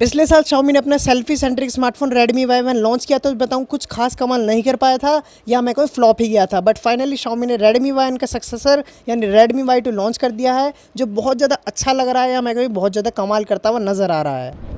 पिछले साल Xiaomi ने अपना selfie centric smartphone Redmi Y1 launch किया तो बताऊं कुछ खास कमाल नहीं कर पाया था या मैं कोई फ्लॉप ही गया था। बट फाइनली Xiaomi ने Redmi Y1 का सक्सेसर यानी Redmi Y2 लॉन्च कर दिया है, जो बहुत ज़्यादा अच्छा लग रहा है या मैं कोई बहुत ज़्यादा कमाल करता हुआ नज़र आ रहा है।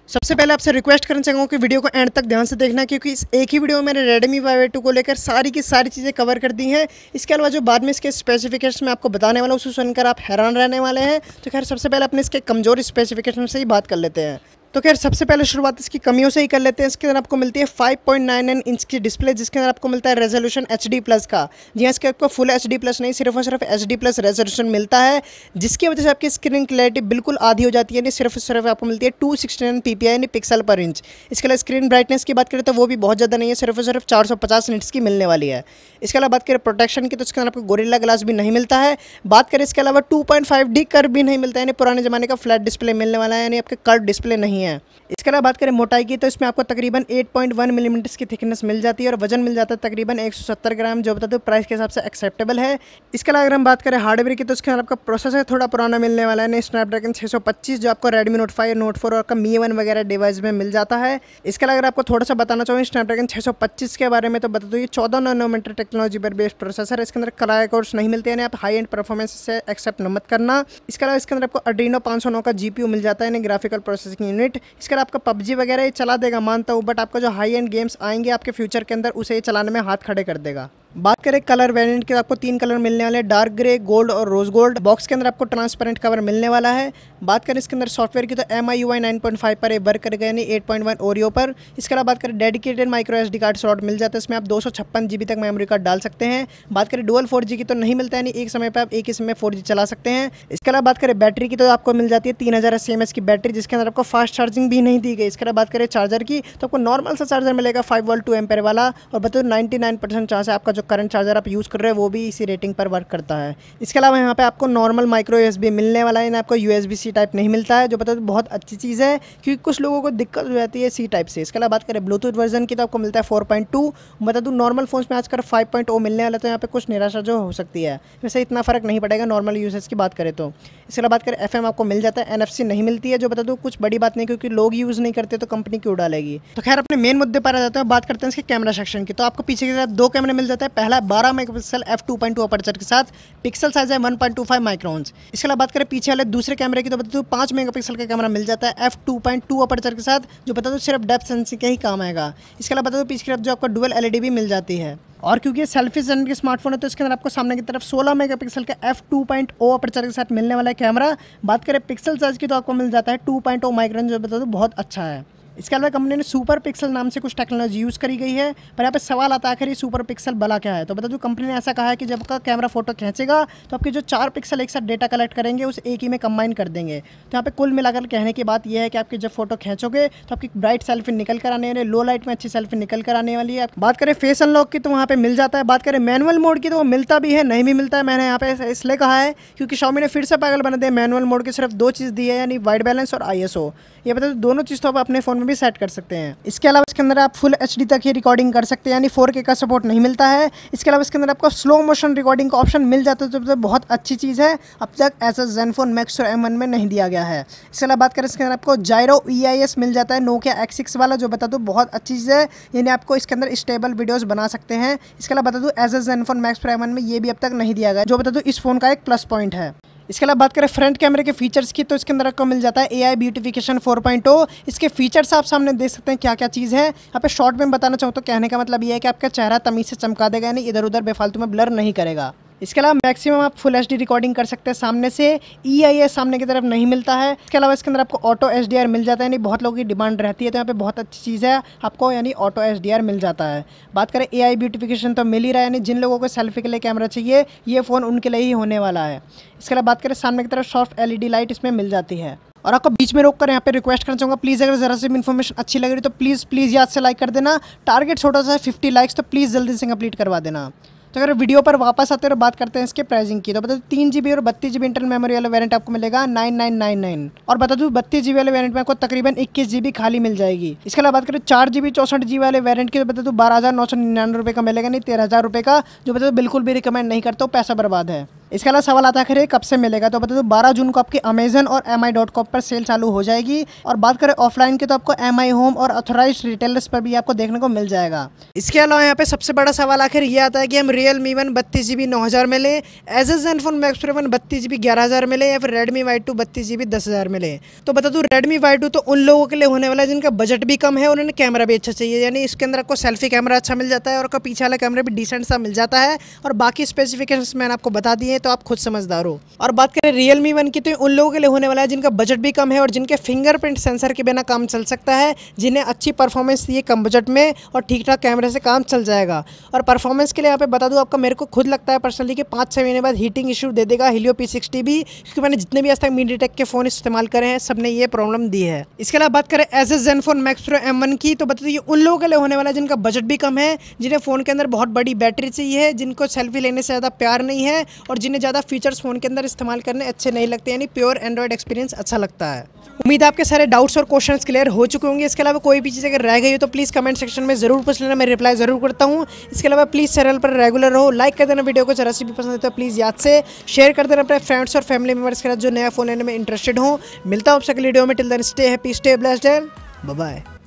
सबसे पहले आपसे रिक्वेस्ट करना चाहूँगा कि वीडियो को एंड तक ध्यान से देखना, क्योंकि इस एक ही वीडियो में मैंने Redmi Y2 को लेकर सारी की सारी चीज़ें कवर कर दी हैं। इसके अलावा जो बाद में इसके स्पेसिफिकेशन मैं आपको बताने वाला हूँ उसे सुनकर आप हैरान रहने वाले हैं। तो खैर सबसे पहले अपने इसके कमज़ोर स्पेसिफिकेशन से ही बात कर लेते हैं। तो खैर सबसे पहले शुरुआत इसकी कमियों से ही कर लेते हैं। इसके अंदर आपको मिलती है 5.99 इंच की डिस्प्ले, जिसके अंदर आपको मिलता है रेजोल्यूशन HD+ का। जी हाँ, इसके आपको फुल HD+ नहीं, सिर्फ और सिर्फ HD+ रेजोल्यूशन मिलता है, जिसकी वजह से आपकी स्क्रीन क्लैरिटी बिल्कुल आधी हो जाती है। यानी सिर्फ और सिर्फ आपको मिलती है 269 ppi यानी पिक्सल पर इंच। इसके अलावा स्क्रीन ब्राइटनेस की बात करें तो वो भी बहुत ज़्यादा नहीं है, सिर्फ और सिर्फ 450 निट्स की मिलने वाली है। इसके अलावा बात करें प्रोटेक्शन की तो इसके अंदर आपको गोरिल्ला ग्लास भी नहीं मिलता है। बात करें इसके अलावा 2.5D कर्व भी नहीं मिलता है, यानी पुराने ज़माने का फ्लैट डिस्प्ले मिलने वाला है, यानी आपके कर्व डिस्प्ले नहीं है। इसके अलावा बात करें मोटाई की तो इसमें आपको तकरीबन 8.1 मिलीमीटर की थिकनेस मिल जाती है और वजन मिल जाता है तकरीबन 170 ग्राम, जो बता दो प्राइस के हिसाब से एक्सेप्टेबल है। इसके अलावा अगर हम बात करें हार्डवेयर की तो इसके अंदर आपका प्रोसेसर थोड़ा पुराना मिलने वाला है, स्नैपड्रैगन 625 जो आपको Redmi Note 5, Note 4 और आपका Mi 1 वगैरह डिवाइस में मिल जाता है। इसके अलावा अगर आपको थोड़ा सा बताना चाहूँ स्नैपड्रैगन 625 के बारे में तो बता दो ये 14 नैनोमीटर टेक्नोलॉजी पर बेस्ड प्रोसेसर है। इसके अंदर क्रायो कोर्स नहीं मिलते, यानी आप हाई एंड परफॉर्मेंस से एक्सेप्ट मत करना। इसके अलावा इसके अंदर आपको Adreno 509 का GPU मिल जाता है, यानी ग्राफिकल प्रोसेसिंग यूनिट। इसके अलावा आपका PUBG वगैरह ये चला देगा मानता हूँ, बट आपका जो हाई एंड गेम्स आएंगे आपके फ्यूचर के अंदर उसे ये चलाने में हाथ खड़े कर देगा। बात करें कलर वेरिएंट के, आपको 3 कलर मिलने वाले हैं, डार्क ग्रे, गोल्ड और रोज गोल्ड। बॉक्स के अंदर आपको ट्रांसपेरेंट कवर मिलने वाला है। बात करें इसके अंदर सॉफ्टवेयर की तो MIUI 9.5 पर ये वर्क करेगा, यानी 8.1 ओरियो पर। इसके अलावा बात करें dedicated micro SD card slot मिल जाता है, इसमें आप 256 GB तक मेमोरी कार्ड डाल सकते हैं। बात करें डुअल 4G की तो नहीं मिलता है, यानी एक समय पर आप एक ही समय 4G चला सकते हैं। इसके अलावा बात करें बैटरी की तो आपको मिल जाती है 3000 mAh की बैटरी, जिसके अंदर आपको फास्ट चार्जिंग भी नहीं दी गई। इसके अलावा बात करें चार्जर की तो आपको नॉर्मल सा चार्जर मिलेगा 5V 2 एम्पेयर वाला, और बताओ 99% चांस है आपका जो करंट चार्जर आप यूज़ कर रहे हैं वो भी इसी रेटिंग पर वर्क करता है। इसके अलावा यहाँ पे आपको नॉर्मल माइक्रो USB मिलने वाला है, ना आपको USB-C टाइप नहीं मिलता है, जो बता दो बहुत अच्छी चीज़ है, क्योंकि कुछ लोगों को दिक्कत हो जाती है C टाइप से। इसके अलावा बात करें ब्लूटूथ वर्जन की तो आपको मिलता है 4.2। बता दूँ नॉर्मल फोन्स में आजकल 5.0 मिलने वाला, तो यहाँ पे कुछ निराशा जो हो सकती है, वैसे इतना फ़र्क नहीं पड़ेगा नॉर्मल यूजेस की बात करें तो। इसके अलावा बात करें FM आपको मिल जाता है, NFC नहीं मिलती है, जो बता दूँ कुछ बड़ी बात नहीं, क्योंकि लोग यूज़ नहीं करते तो कंपनी क्यों डालेगी। तो खैर अपने मेन मुद्दे पर आ जाते हैं, बात करते हैं इसके कैमरा सेक्शन की। तो आपको पीछे की तरफ 2 कैमरे मिल जाता है, पहला 12 मेगापिक्सल f2.2 अपर्चर के साथ, पिक्सल साइज है 1.25 माइक्रोन्स। इसके अलावा बात करें पीछे वाले दूसरे कैमरे की तो बता दूँ 5 मेगापिक्सल का कैमरा मिल जाता है f2.2 अपर्चर के साथ, जो बता दूँ सिर्फ डेप्थ सेंसिंग के ही काम आएगा। इसके अलावा बता दूँ पीछे की तरफ जो आपको डुअल LED भी मिल जाती है, और क्योंकि ये सेल्फी सेंट्रिक स्मार्टफोन है तो इसके अंदर आपको सामने की तरफ 16 मेगापिक्सल का f2.0 अपर्चर के साथ मिलने वाला है कैमरा। बात करें पिक्सल साइज की तो आपको मिल जाता है 2.0 माइक्रोन, जो बता दूँ बहुत अच्छा है। इसके अलावा कंपनी ने सुपर पिक्सल नाम से कुछ टेक्नोलॉजी यूज़ करी गई है, पर यहाँ पे सवाल आता है आखिर ये सुपर पिक्सल भला क्या है। तो बता दूँ कंपनी ने ऐसा कहा है कि जब आपका कैमरा फोटो खींचेगा तो आपके जो 4 पिक्सल एक साथ डेटा कलेक्ट करेंगे उस एक ही में कंबाइन कर देंगे। तो यहाँ पे कुल मिलाकर कहने की बात यह है कि आपकी जब फोटो खींचोगे तो आपकी ब्राइट सेल्फी निकल कर आने वाली है, लो लाइट में अच्छी सेल्फी निकल कर आने वाली है। बात करें फेस अनलॉक की तो वहाँ पे मिल जाता है। बात करें मैनुअल मोड की तो वो मिलता भी है, नहीं भी मिलता है। मैंने यहाँ पे इसलिए कहा है क्योंकि Xiaomi ने फिर से पागल बना दिया, मैनुअल मोड की सिर्फ 2 चीज़ दी है, यानी वाइट बैलेंस और ISO। ये बता दो दोनों चीज़ तो आप अपने फ़ोन में भी सेट कर सकते हैं। इसके अलावा इसके अंदर आप फुल HD तक ही रिकॉर्डिंग कर सकते हैं, यानी 4K का सपोर्ट नहीं मिलता है। इसके अलावा इसके अंदर आपको स्लो मोशन रिकॉर्डिंग का ऑप्शन मिल जाता है, जो बहुत अच्छी चीज़ है, अब तक Asus Zenfone Max और M1 में नहीं दिया गया है। इसके अलावा बात करें इसके अंदर आपको जायरो EIS मिल जाता है, nokia X6 वाला, जो बता दो बहुत अच्छी चीज़ है, यानी आपको इसके अंदर स्टेबल वीडियोज़ बना सकते हैं। इसके अलावा बता दूँ Asus Zenfone Max और M1 में ये भी अब तक नहीं दिया गया, जो बता दो इस फोन का एक प्लस पॉइंट है। इसके अलावा बात करें फ्रंट कैमरे के फीचर्स की तो इसके अंदर आपको मिल जाता है AI ब्यूटिफिकेशन 4.0। इसके फीचर्स आप सामने देख सकते हैं क्या क्या चीज़ है। यहाँ पे शॉर्ट में बताना चाहूँ तो कहने का मतलब ये है कि आपका चेहरा तमीज़ से चमका देगा, यानी इधर उधर बेफालतू में ब्लर नहीं करेगा। इसके अलावा मैक्सिमम आप फुल HD रिकॉर्डिंग कर सकते हैं सामने से, EIS सामने की तरफ नहीं मिलता है। इसके अलावा इसके अंदर आपको ऑटो HDR मिल जाता है, यानी बहुत लोगों की डिमांड रहती है, तो यहाँ पे बहुत अच्छी चीज़ है आपको, यानी ऑटो HDR मिल जाता है। बात करें AI ब्यूटिफिकेशन तो मिल ही रहा है, यानी जिन लोगों को सेल्फी के लिए कैमरा चाहिए ये फ़ोन उनके लिए ही होने वाला है। इसके अलावा बात करें सामने की तरफ सॉफ्ट LED लाइट इसमें मिल जाती है। और आपको बीच में रोककर यहाँ पे रिक्वेस्ट करना चाहूँगा, प्लीज़ अगर ज़रा सी इन्फॉर्मेशन अच्छी लग रही तो प्लीज़ याद से लाइक कर देना। टारगेट छोटा सा है 50 लाइक्स, तो प्लीज़ जल्दी से कंप्लीट करवा देना। तो अगर वीडियो पर वापस आते हैं और बात करते हैं इसके प्राइसिंग की, तो बता दूं 3 GB और 32 GB इंटरनल मेमोरी वाला वेरिएंट आपको मिलेगा 9999। और बता दूं 32 GB वाले वेरिएंट में आपको तकरीबन 21 GB खाली मिल जाएगी। इसके अलावा बात करें 4 GB 64 GB वाले वेरिएंट की, तो बता दूं 12,999 रुपये का मिलेगा, नहीं 13,000 रुपये का, जो बता दूं बिल्कुल भी रिकमेंड नहीं करता हूँ, पैसा बर्बाद है। इसके अलावा सवाल आता है कब से मिलेगा, तो बता दो 12 जून को आपकी अमेजन और mi.com पर सेल चालू हो जाएगी। और बात करें ऑफलाइन की, तो आपको mi होम और ऑथराइज्ड रिटेलर्स पर भी आपको देखने को मिल जाएगा। इसके अलावा यहाँ पे सबसे बड़ा सवाल आखिर ये आता है कि हम Realme 1 32 GB 9,000 में लें, Asus Zenfone Max Pro 1 32 GB 11,000 में लें, या फिर Redmi Y2 32 GB 10,000 में लें। तो बता दूं Redmi Y2 तो उन लोगों के लिए होने वाला है जिनका बजट भी कम है और उन्हें कैमरा भी अच्छा चाहिए, यानी इसके अंदर आपको सेल्फी कैमरा अच्छा मिल जाता है और आपका पीछे वाला कैमरा भी डिसेंट सा मिल जाता है, और बाकी स्पेसिफिकेशंस मैंने आपको बता दिए हैं, तो आप खुद समझदार। और बात करें Realme 1 की, तो उन लोगों के लिए होने वाला है जिनका बजट भी कम है और जिनके फिंगरप्रिंट सेंसर के बिना काम चल सकता है, जिन्हें अच्छी परफॉर्मेंस चाहिए कम बजट में और ठीक ठाक कैमरे से काम चल जाएगा। और परफॉर्मेंस के लिए यहाँ पे बता दूं आपका, मेरे को खुद लगता है पर्सनली कि 5-6 महीने बाद हीटिंग इशू दे देगा Helio P60 भी, क्योंकि मैंने जितने भी आज तक MediaTek के फ़ोन इस्तेमाल करे हैं सबने ये प्रॉब्लम दी है। इसके अलावा बात करें Asus Zenfone Max Pro M1 की, तो बता दीजिए उन लोगों के लिए होने वाला है जिनका बजट भी कम है, जिन्हें फ़ोन के अंदर बहुत बड़ी बैटरी चाहिए, जिनको सेल्फी लेने से ज़्यादा प्यार नहीं है और जिन्हें ज़्यादा फीचर्स फ़ोन के अंदर इस्तेमाल करने अच्छे नहीं लगते, यानी प्योर एंड्रॉइड एक्सपीरियंस अच्छा लगता है। उम्मीद है आपके सारे डाउट्स और क्वेश्चंस क्लियर हो चुके होंगे। इसके अलावा कोई भी चीज़ अगर रह गई हो तो प्लीज़ कमेंट सेक्शन में ज़रूर पूछ लेना, मैं रिप्लाई ज़रूर करता हूँ। इसके अलावा प्लीज़ चैनल पर रेगुलर रहो, लाइक कर देना वीडियो को, जरा सी भी पसंद है तो प्लीज़ याद से शेयर कर देना अपने फ्रेंड्स और फैमिली मेम्बर्स के साथ जो नया फ़ोन लेने में इंटरेस्टेड हो। मिलता हूँ आपसे अगली वीडियो में, till then stay happy, stay blessed and bye bye.